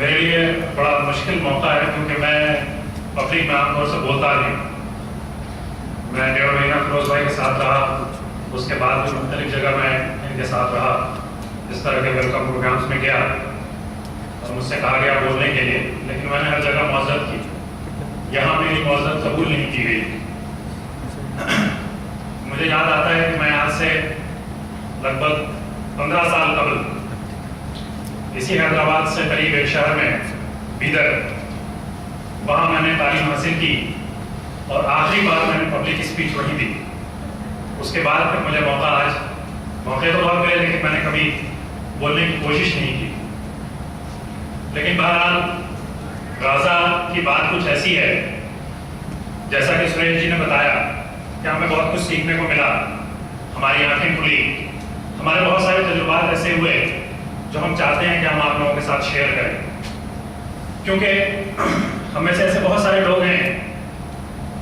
میرے لیے بڑا مشکل موقع ہے کیونکہ میں پبلک میں عام طور سے بولتا نہیں. میں 1.5 مہینہ فیروز بھائی کے ساتھ رہا، اس کے بعد بھی مختلف جگہ میں ان کے ساتھ رہا، اس طرح کے ویلکم پروگرامس میں گیا اور مجھ سے کہا گیا بولنے کے لیے، لیکن میں نے ہر جگہ معذرت کی. یہاں میری معذرت قبول نہیں کی گئی. مجھے یاد آتا ہے کہ میں آج سے لگ بھگ 15 سال قبل اسی حیدرآباد سے قریب ایک شہر میں بیدر، وہاں میں نے تعلیم حاصل کی اور آخری بار میں نے پبلک اسپیچ وہیں دی. اس کے بعد پھر مجھے موقع تو بہت ملے لیکن میں نے کبھی بولنے کی کوشش نہیں کی. لیکن بہرحال غازہ کی بات کچھ ایسی ہے، جیسا کہ سریش جی نے بتایا کہ ہمیں بہت کچھ سیکھنے کو ملا، ہماری آنکھیں کھلی، ہمارے بہت سارے تجربات ایسے ہوئے جو ہم چاہتے ہیں کہ ہم آپ لوگوں کے ساتھ شیئر کریں. کیونکہ ہم میں سے ایسے بہت سارے لوگ ہیں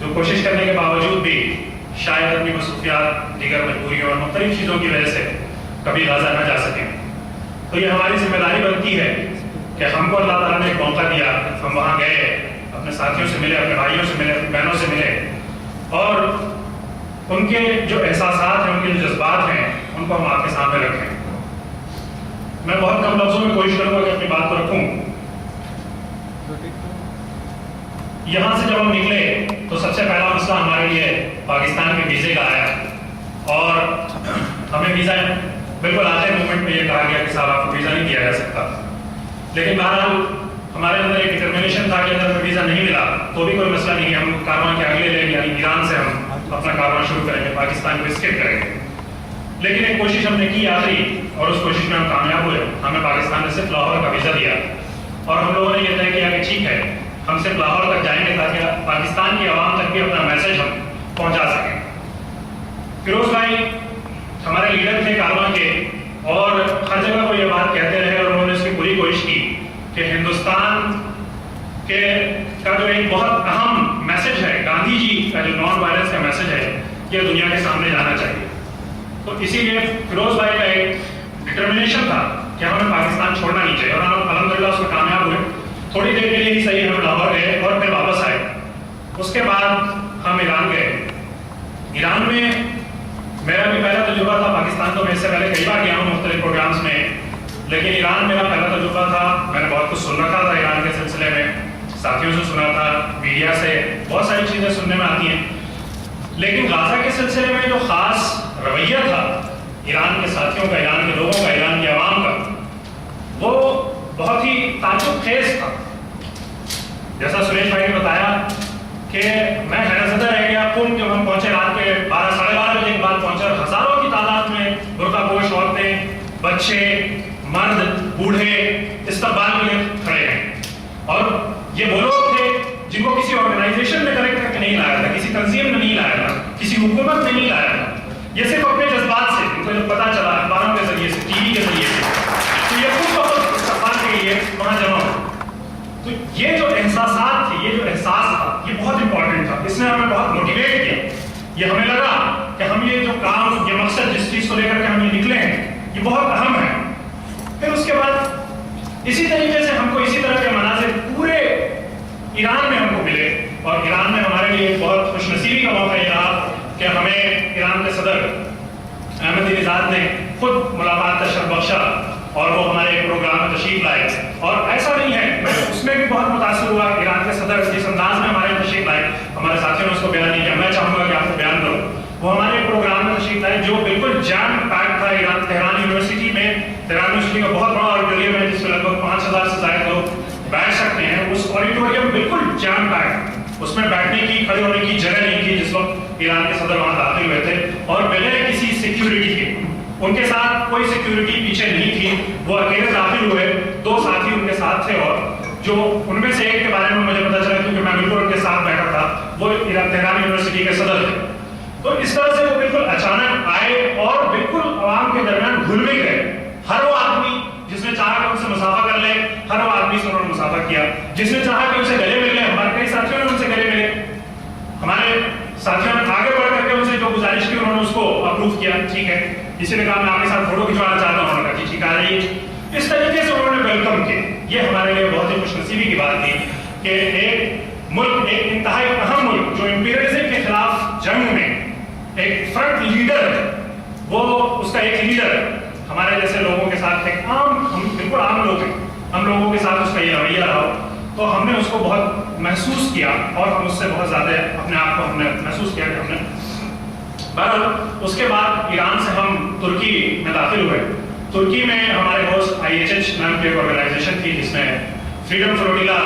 جو کوشش کرنے کے باوجود بھی شاید اپنی مصروفیات، دیگر مجبوریوں اور مختلف چیزوں کی وجہ سے کبھی غازہ نہ جا سکیں. تو یہ ہماری ذمہ داری بنتی ہے کہ ہم کو اللہ تعالیٰ نے ایک موقع دیا، ہم وہاں گئے، اپنے ساتھیوں سے ملے، اپنے بھائیوں سے ملے، اپنی بہنوں سے ملے، اور ان کے جو احساسات ہیں، ان کے جو جذبات ہیں، ان کو ہم آپ کے سامنے رکھیں. میں بہت کم لفظوں میں کوشش کروں گا کہ اپنی بات کو رکھوں. یہاں سے جب ہم نکلے تو سب سے پہلا مسئلہ ہمارے لیے پاکستان کے ویزے کا آیا، اور ہمیں ویزا بالکل آخری مومنٹ میں یہ کہا گیا کہ صاحب آپ کو ویزا نہیں دیا جا سکتا. لیکن بہرحال ہمارے اندر ایک ڈٹرمنیشن تھا کہ اگر ہمیں ویزا نہیں ملا تو بھی کوئی مسئلہ نہیں ہے، ہم کارواں کے اگلے لے یعنی ایران سے ہم اپنا کارواں شروع کریں گے، پاکستان کو اسکیپ کریں گے. لیکن ایک کوشش ہم نے کی آخری، اور اس کوشش میں ہم کامیاب ہوئے. ہمیں پاکستان نے صرف لاہور کا ویزا دیا اور ہم لوگوں نے یہ طے کیا کہ ٹھیک ہے ہم صرف لاہور تک جائیں گے تاکہ پاکستان کی عوام تک بھی اپنا میسج ہم پہنچا سکیں. فیروز بھائی ہمارے لیڈر تھے کارواں کے، اور ہر جگہ وہ یہ بات کہتے رہے اور انہوں نے اس کی پوری کوشش کی کہ ہندوستان کا جو ایک بہت اہم میسج ہے، گاندھی جی کا جو نان وائلنس کا میسج ہے، یہ دنیا کے سامنے جانا چاہیے. تو اسی لیے فیروز بھائی کا ایک ڈٹرمنیشن تھا کہ ہمیں پاکستان چھوڑنا نہیں چاہیے، اور ہم الحمدللہ اس میں کامیاب ہوئے. تھوڑی دیر کے لیے ہی صحیح ہم لاہور گئے اور پھر واپس آئے. اس کے بعد ہم ایران گئے. ایران میں میرا بھی پہلا تجربہ تھا. پاکستان تو میں اس سے پہلے کئی بار گیا ہوں مختلف پروگرامس میں، لیکن ایران میرا پہلا تجربہ تھا. میں نے بہت کچھ سن رکھا تھا ایران کے سلسلے میں، ساتھیوں سے سنا تھا، میڈیا سے بہت ساری چیزیں سننے میں آتی ہیں. لیکن غازہ کے سلسلے میں جو خاص رویہ تھا ایران کے ساتھیوں کا، ایران کے لوگوں کا، ایران کی عوام کا، وہ بہت ہی تعجب خیز تھا. جیسا سریش بھائی نے بتایا کہ میں حیرت زدہ رہ گیا جب ہم پہنچے رات کے 12 ساڑھے 12 بجے کے بعد پہنچے، اور ہزاروں کی تعداد میں برقع پوش عورتیں، بچے، مرد، بوڑھے استقبال کے لیے کھڑے ہیں. اور یہ وہ لوگ تھے جن کو کسی آرگنائزیشن نے کریکٹ کر کے نہیں لایا تھا، کسی تنظیم نے نہیں لایا تھا، کسی حکومت نے نہیں لایا تھا. یہ صرف اپنے جذبات سے، ان کو جب پتا چلا اخباروں کے ذریعے سے، ٹی وی کے ذریعے سے، تو یہ خود بخود استقبال کے لیے وہاں جمع ہو. تو یہ جو احساسات تھے، یہ جو احساس تھا، یہ بہت امپورٹنٹ تھا. اس نے ہمیں بہت موٹیویٹ کیا. یہ ہمیں لگا کہ ہم یہ جو کام، یہ مقصد جس چیز کو لے کر کے ہم یہ نکلے ہیں، یہ بہت اہم ہے. پھر اس کے بعد اسی طریقے سے ہم کو اسی طرح کے مناظر پورے ایران میں ہم کو ملے. اور ایران میں ہمارے لیے بہت خوش نصیبی کا موقع یہ رہا کہ ہمیں ایران کے صدر احمدی نژاد نے خود ملاقات کا شرف بخشا اور وہ ہمارے پروگرام میں تشریف لائے. اور ایسا نہیں ہے، میں اس میں بھی بہت متاثر ہوا. ایران کے صدر جس انداز میں ہمارے تشریف لائے، ہمارے ساتھیوں نے اس کو بیان نہیں کیا، میں چاہوں گا کہ آپ کو بیان کروں. وہ ہمارے پروگرام میں تشریف لائے جو بالکل جام پیک تھا. ایران تہران یونیورسٹی میں، تہران یونیورسٹی کا بہت بڑا آڈیٹوریم ہے جس میں لگ بھگ 5000 سے زائد لوگ بیٹھ سکتے ہیں. اس آڈیٹوریم بالکل جام پیک، اس میں بیٹھنے کی، کھڑے ہونے کی جگہ نہیں تھی جس وقت ایران کے صدر وہاں داخل ہوئے تھے. اور بغیر کسی سیکیورٹی کے، ان کے ساتھ کوئی سیکیورٹی پیچھے نہیں تھی، وہ اکیلے داخل ہوئے. 2 ساتھی ان کے ساتھ تھے، اور جو ان میں سے ایک کے بارے میں مجھے پتا چلا کیونکہ میں بالکل ان کے ساتھ بیٹھا تھا، وہ تہران یونیورسٹی کے صدر تھے. تو اس طرح سے وہ بالکل اچانک آئے اور بالکل عوام کے درمیان گھل بھی گئے. ہر وہ آدمی جس نے چاہا کہ ان سے مسافہ کر لے، ہر وہ آدمی سے انہوں نے مسافہ کیا. جس نے چاہا کہ ان سے گلے مل لے، ہمارے کئی ساتھیوں نے ان سے گلے ملے. ہمارے ساتھیوں نے آگے بڑھ کر کے ان سے جو گزارش کی انہوں نے اس کو اپروو کیا. ٹھیک ہے، کسی نے کہا میں آپ کے ساتھ فوٹو کھنچوانا چاہتا ہوں، انہوں نے کہا ٹھیک آ جائیے. اس طریقے سے انہوں نے ویلکم کیا. یہ ہمارے لیے بہت ہی خوش نصیبی کی بات تھی کہ ایک ملک، ایک انتہائی اہم ملک جو امپیریلزم کے خلاف جنگ میں ایک فرنٹ لیڈر، وہ اس کا ایک لیڈر ہمارے جیسے لوگوں کے ساتھ ایک عام، ہم بالکل عام لوگ ہیں، ہم لوگوں کے ساتھ اس کا یہ رویہ رہا، تو ہم نے اس کو بہت محسوس کیا اور ہم اس سے بہت زیادہ اپنے آپ کو ہم نے محسوس کیا کہ ہم نے بہرحال اس کے بعد ایران سے ہم ترکی میں داخل ہوئے. ترکی میں ہمارے دوست IHH نام کی ایک آرگنائزیشن تھی جس میں فریڈم فلوٹیلا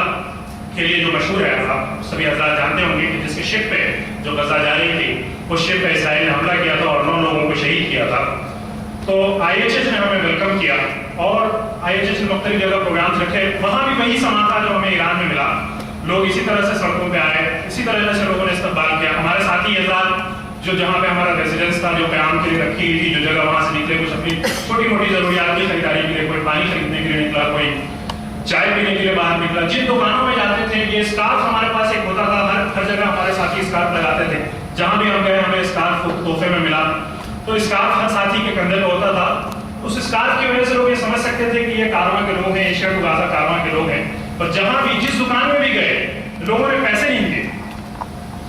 کے لیے جو مشہور ہے، آپ سبھی حضرات جانتے ہوں گے کہ جس کے شپ پہ جو غزہ جا رہی تھی اس شپ پہ اسرائیل نے حملہ کیا تھا اور 9 لوگوں کو شہید کیا تھا. تو IHH نے ہمیں ویلکم کیا اور IHH نے مختلف جگہ پروگرامز رکھے. وہاں بھی وہی سما تھا جو ہمیں ایران میں ملا. لوگ اسی طرح سے سڑکوں پہ آئے، اسی طرح سے لوگوں نے استقبال کیا. ہمارے ساتھی حضرات جو جہاں پہ ہمارا ریزیڈنس تھا، جو قیام کے لیے رکھی ہوئی تھی، جو جگہ وہاں سے نکلے، کچھ اپنی چھوٹی موٹی ضروریات کی خریداری کے لیے، کوئی پانی خریدنے کے لیے نکلا، کوئی چائے پینے کے لیے باہر نکلا. جن دکانوں میں جاتے تھے یہ اسکارف ہمارے پاس ایک ہوتا تھا، ہر جگہ ہمارے ساتھی اسکارف لگاتے تھے. جہاں بھی ہم گئے ہمیں اسکارف تحفے میں ملا. تو اسکارف ہر ساتھی کے کندھے پہ ہوتا تھا. اس اسکارف کی وجہ سے لوگ یہ سمجھ سکتے تھے کہ یہ کارواں کے لوگ ہیں، ایشیا ٹو غازہ کارواں کے لوگ ہیں. اور جہاں بھی جس دکان میں بھی گئے لوگوں نے پیسے نہیں دیے.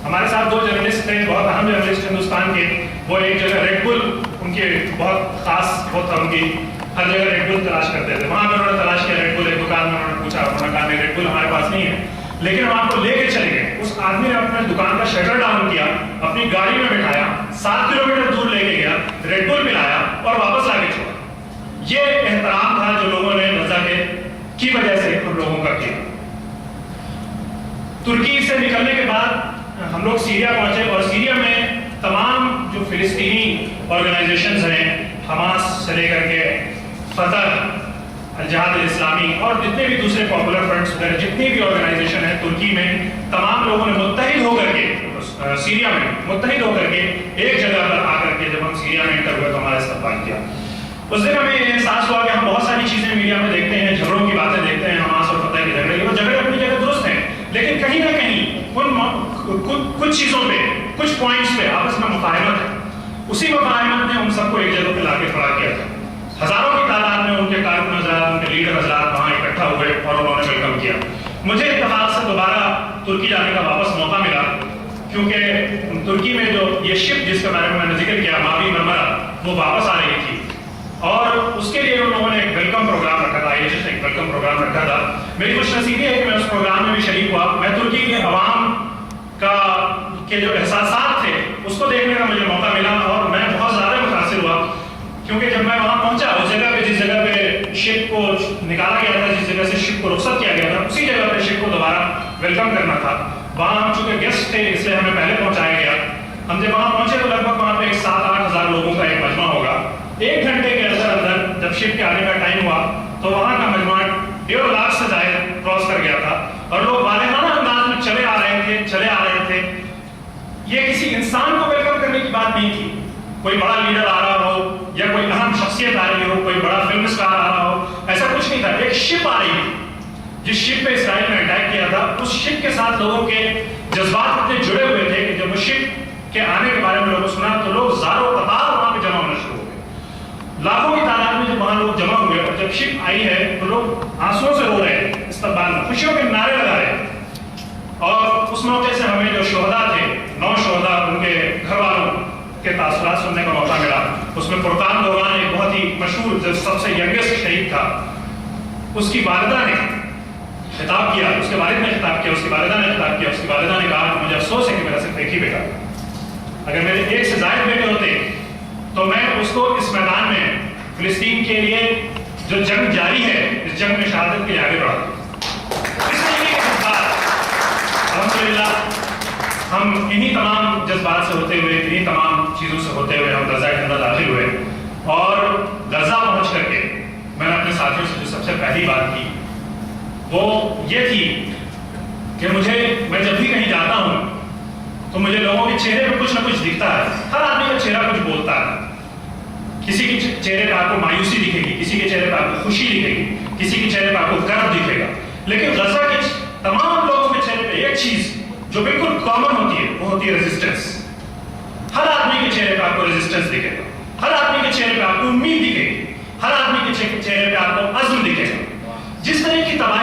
ہمارے ساتھ 2 جرنلسٹ تھے، بہت اہم جرنلسٹ ہندوستان کے. وہ ایک جگہ ریڈ بل، ان کے بہت خاص وہ تھا، ان کی ہر جگہ ریڈ بل تلاش کرتے تھے. وہاں پہ انہوں نے تلاش کیا ریڈ بل، ایک دکان میں انہوں نے پوچھا، انہوں نے کہا نہیں ریڈ بل ہمارے پاس نہیں ہے، لیکن ہم آپ کو لے کے چلے گئے. اس آدمی نے اپنے دکان کا شٹر ڈاؤن کیا، اپنی گاڑی میں بٹھایا، 7 کلومیٹر دور لے کے گیا، ریڈ بل پلایا اور واپس لا کے چھوڑا. یہ احترام تھا جو لوگوں نے غزہ کی وجہ سے ہم لوگوں کا کیا. ترکی سے نکلنے کے بعد ہم لوگ سیریا پہنچے اور سیریا میں تمام جو فلسطینی آرگنائزیشنز ہیں، حماس سے لے کر کے فتح، الجہاد الاسلامی اور جتنے بھی دوسرے پاپولر فرنٹس وغیرہ جتنی بھی آرگنائزیشن ہیں ترکی میں، تمام لوگوں نے متحد ہو کر کے سیریا میں متحد ہو کر کے ایک جگہ پر آ کر کے جب ہم سیریا میں انٹر ہوئے تو ہمارا استقبال کیا. اس دن ہمیں یہ احساس ہوا کہ ہم بہت ساری چیزیں میڈیا میں دیکھتے ہیں، جھگڑوں کی باتیں دیکھتے ہیں، حماس اور فتح کے جھگڑے، وہ جھگڑے اپنی جگہ درست ہیں، لیکن کہیں نہ کہیں کچھ چیزوں پہ، کچھ پوائنٹس پہ آپس میں مفاہمت ہے. اسی مفاہمت نے ان سب کو ایک جگہ پہ لا کے کھڑا کیا تھا. ہزاروں کی تعداد میں ان کے کارکن حضرات، ان کے لیڈر حضرات وہاں اکٹھا ہوئے اور انہوں نے ویلکم کیا. مجھے اتفاق سے دوبارہ ترکی جانے کا واپس موقع ملا، کیونکہ ترکی میں جو یہ شپ جس کے بارے میں نے ذکر کیا، ماوی مرمرا، وہ واپس آ رہی تھی اور اس کے لیے ان لوگوں نے ایک ویلکم پروگرام رکھا تھا. IHH نے ایک ویلکم پروگرام رکھا تھا. میری خوش نصیبی ہے کہ میں اس پروگرام میں بھی شریک ہوا. میں ترکی کے عوام کے جو احساسات تھے اس کو دیکھنے کا مجھے موقع ملا اور میں بہت زیادہ متاثر ہوا، کیونکہ جب میں وہاں پہنچا اس جگہ پہ جس جگہ پہ شپ کو نکالا گیا تھا، جس جگہ سے شپ کو رخصت کیا گیا تھا، اسی جگہ پہ شپ کو دوبارہ ویلکم کرنا تھا. وہاں ہم چونکہ گیسٹ تھے اس لیے ہمیں پہلے پہنچایا گیا. ہم جب وہاں پہنچے تو لگ بھگ وہاں پہ 7-8 ہزار لوگوں کا ایک مجمع ہوگا. 1 گھنٹے کے اندر جب شپ کے آنے کا ٹائم ہوا تو وہاں کا مجمع 1.5 لاکھ سے زائد کراس کر گیا تھا اور لوگ والہانہ انداز میں چلے آ رہے تھے. یہ کسی انسان کو ویلکم کرنے کی بات نہیں تھی، کوئی بڑا لیڈر آ رہا ہو یا کوئی اہم شخصیت آ رہی ہو، کوئی بڑا فلم اسٹار آ رہا ہو، ایسا کچھ نہیں تھا. ایک شپ آ رہی تھی جس شپ پہ اسرائیل نے اٹیک کیا تھا. اس شپ کے ساتھ لوگوں کے جذبات اتنے جڑے ہوئے تھے کہ جب وہ شپ کے آنے کے بارے میں لوگوں نے سنا تو لوگ زاروں قطار وہاں پہ جمع ہونا شروع ہو گئے. لاکھوں کی تعداد میں جب وہاں لوگ جمع ہوئے اور جب شپ آئی ہے تو لوگ آنسوؤں سے رو رہے ہیں، استقبال میں خوشیوں کے نعرے لگا رہے ہیں. اور اس موقع سے ہمیں جو شہداء تھے، 9 شہداء، ان کے گھر والوں کے تاثرات سننے کا موقع ملا. اس میں فرقان دوران ایک بہت ہی مشہور جو سب سے ینگسٹ شہید تھا، اس کی والدہ نے خطاب کیا، اس کے والد نے خطاب کیا، اس کی والدہ نے خطاب کیا. اس کی والدہ نے کہا مجھے افسوس ہے کہ میرا صرف ایک ہی بیٹا، اگر میرے 1 سے زائد بیٹے ہوتے تو میں اس کو اس میدان میں فلسطین کے لیے جو جنگ جاری ہے اس جنگ میں شہادت کے لیے آگے بڑھاتا. الحمدللہ ہم انہی تمام جذبات سے ہوتے ہوئے، انہی تمام چیزوں سے ہوتے ہوئے ہم غزہ کے اندر داخل ہوئے. اور غزہ پہنچ کر کے میں نے اپنے ساتھیوں سے جو سب سے پہلی بات کی وہ یہ تھی کہ میں جب بھی کہیں جاتا ہوں تو مجھے لوگوں کے چہرے پہ کچھ نہ کچھ دکھتا ہے. ہر آدمی کا چہرہ کچھ بولتا ہے. کسی کے چہرے پہ آپ کو مایوسی دکھے گی، کسی کے چہرے پہ آپ کو خوشی دکھے گی، کسی کے چہرے پہ آپ کو کرب دکھے گا. لیکن غزہ کے تمام لوگوں کے چہرے پہ ایک چیز جو بالکل کامن ہوتی ہے وہ ہوتی ہے ریزسٹنس. ہر آدمی کے چہرے پہ آپ کو ریزسٹنس دکھے گا، ہر آدمی کے چہرے پہ آپ کو امید دکھے گی، ہر آدمی کے چہرے پہ آپ کو عزم دکھے گا. جس طرح کی تباہی